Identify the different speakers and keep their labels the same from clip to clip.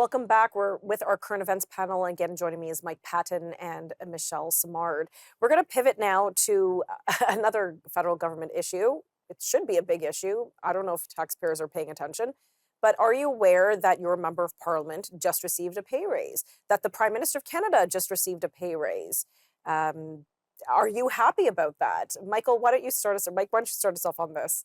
Speaker 1: welcome back. We're with our current events panel. And again, joining me is Mike Patton and Michelle Simard. We're going to pivot now to another federal government issue. It should be a big issue. I don't know if taxpayers are paying attention, but are you aware that your member of parliament just received a pay raise, that the Prime Minister of Canada just received a pay raise? Are you happy about that? Michael, why don't you start us, or Mike, why don't you start us off on this?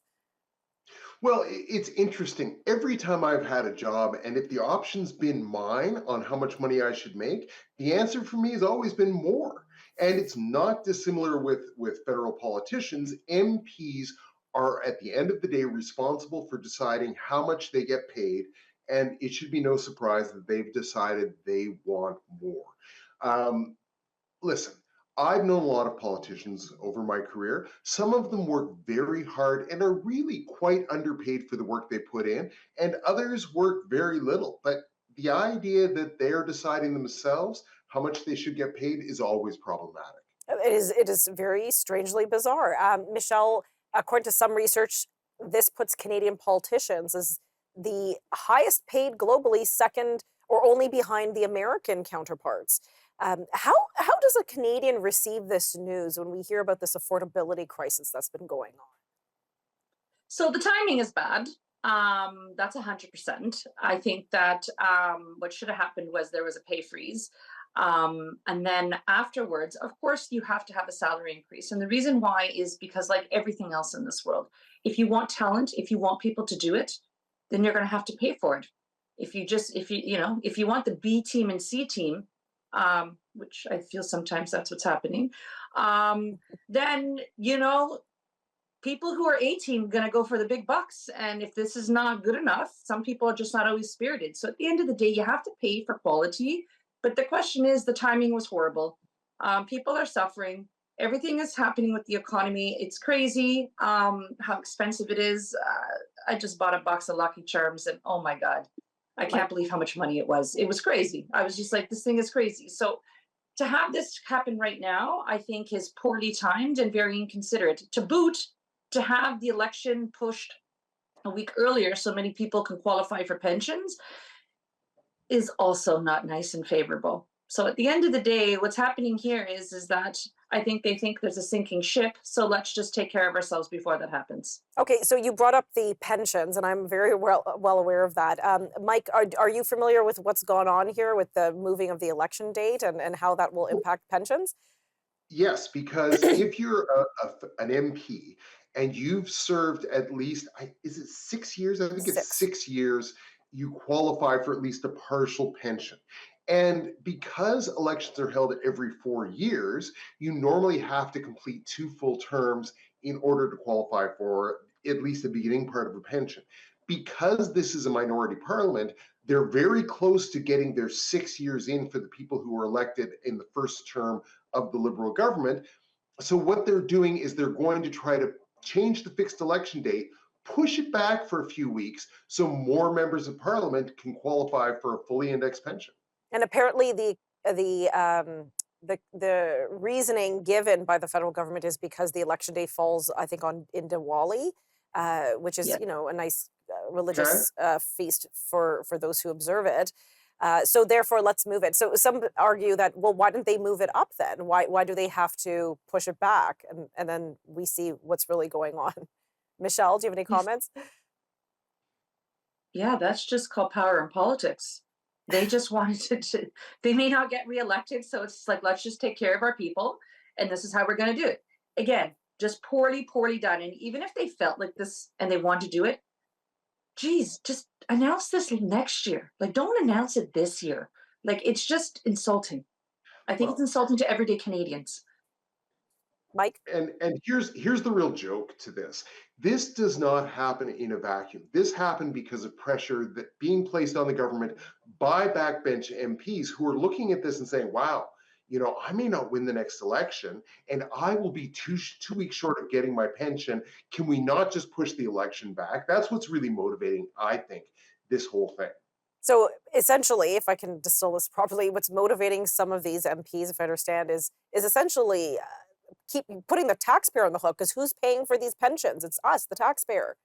Speaker 2: Well, it's interesting. Every time I've had a job, and if the option's been mine on how much money I should make, the answer for me has always been more. And it's not dissimilar with federal politicians. MPs are, at the end of the day, responsible for deciding how much they get paid. And it should be no surprise that they've decided they want more. Um, Listen, I've known a lot of politicians over my career. Some of them work very hard and are really quite underpaid for the work they put in, and others work very little. But the idea that they're deciding themselves how much they should get paid is always problematic.
Speaker 1: It is very strangely bizarre. Michelle, according to some research, this puts Canadian politicians as the highest paid globally, second or only behind the American counterparts. How does a Canadian receive this news when we hear about this affordability crisis that's been going on?
Speaker 3: So the timing is bad. That's 100%. I think that what should have happened was there was a pay freeze. And then afterwards, of course, you have to have a salary increase. And the reason why is because, like everything else in this world, if you want talent, if you want people to do it, then you're going to have to pay for it. If you want the B team and C team, which I feel sometimes that's what's happening, then, people who are 18 going to go for the big bucks. And if this is not good enough, some people are just not always spirited. So at the end of the day, you have to pay for quality. But the question is, the timing was horrible. People are suffering. Everything is happening with the economy. It's crazy how expensive it is. I just bought a box of Lucky Charms, and oh my God, I can't believe how much money it was. It was crazy. I was just like, this thing is crazy. So to have this happen right now, I think is poorly timed and very inconsiderate. To boot, to have the election pushed a week earlier so many people can qualify for pensions is also not nice and favorable. So at the end of the day, what's happening here is that I think they think there's a sinking ship. So let's just take care of ourselves before that happens.
Speaker 1: Okay, so you brought up the pensions, and I'm very well aware of that. Mike, are you familiar with what's gone on here with the moving of the election date and how that will impact pensions?
Speaker 2: Yes, because if you're an MP and you've served at least, is it 6 years? I think it's
Speaker 1: Six.
Speaker 2: 6 years, you qualify for at least a partial pension. And because elections are held every 4 years, you normally have to complete two full terms in order to qualify for at least the beginning part of a pension. Because this is a minority parliament, they're very close to getting their 6 years in for the people who were elected in the first term of the Liberal government. So what they're doing is they're going to try to change the fixed election date, push it back for a few weeks so more members of parliament can qualify for a fully indexed pension.
Speaker 1: And apparently the reasoning given by the federal government is because the election day falls, I think, on in Diwali, which is
Speaker 3: Yeah.
Speaker 1: a nice
Speaker 2: Okay.
Speaker 1: religious feast for those who observe it. So therefore, let's move it. So some argue that, well, why didn't they move it up then? Why do they have to push it back? And then we see what's really going on. Michelle, do you have any comments?
Speaker 3: Yeah, that's just called power in politics. They just wanted they may not get reelected. So it's like, let's just take care of our people. And this is how we're going to do it. Again, just poorly, poorly done. And even if they felt like this and they want to do it, geez, just announce this next year. Like, don't announce it this year. Like, it's just insulting. I think it's
Speaker 2: Well,
Speaker 3: insulting to everyday Canadians.
Speaker 1: Mike?
Speaker 2: and here's the real joke to this. This does not happen in a vacuum. This happened because of pressure that being placed on the government by backbench MPs who are looking at this and saying, "Wow, I may not win the next election, and I will be two weeks short of getting my pension. Can we not just push the election back?" That's what's really motivating, I think, this whole thing.
Speaker 1: So essentially, if I can distill this properly, what's motivating some of these MPs, if I understand, is essentially keep putting the taxpayer on the hook, because who's paying for these pensions? It's us, the taxpayer.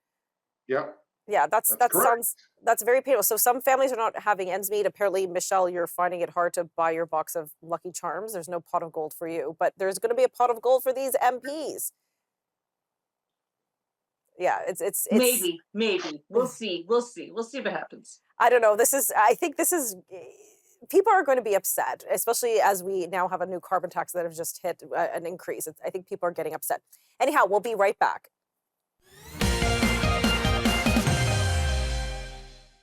Speaker 2: Yeah.
Speaker 1: Yeah,
Speaker 2: That's correct.
Speaker 1: that's very painful. So some families are not having ends meet. Apparently, Michelle, you're finding it hard to buy your box of Lucky Charms. There's no pot of gold for you, but there's going to be a pot of gold for these MPs. Yeah, it's
Speaker 3: Maybe. We'll see. We'll see. We'll see what happens.
Speaker 1: I don't know. I think this is, people are going to be upset, especially as we now have a new carbon tax that have just hit an increase. I think people are getting upset. Anyhow, we'll be right back.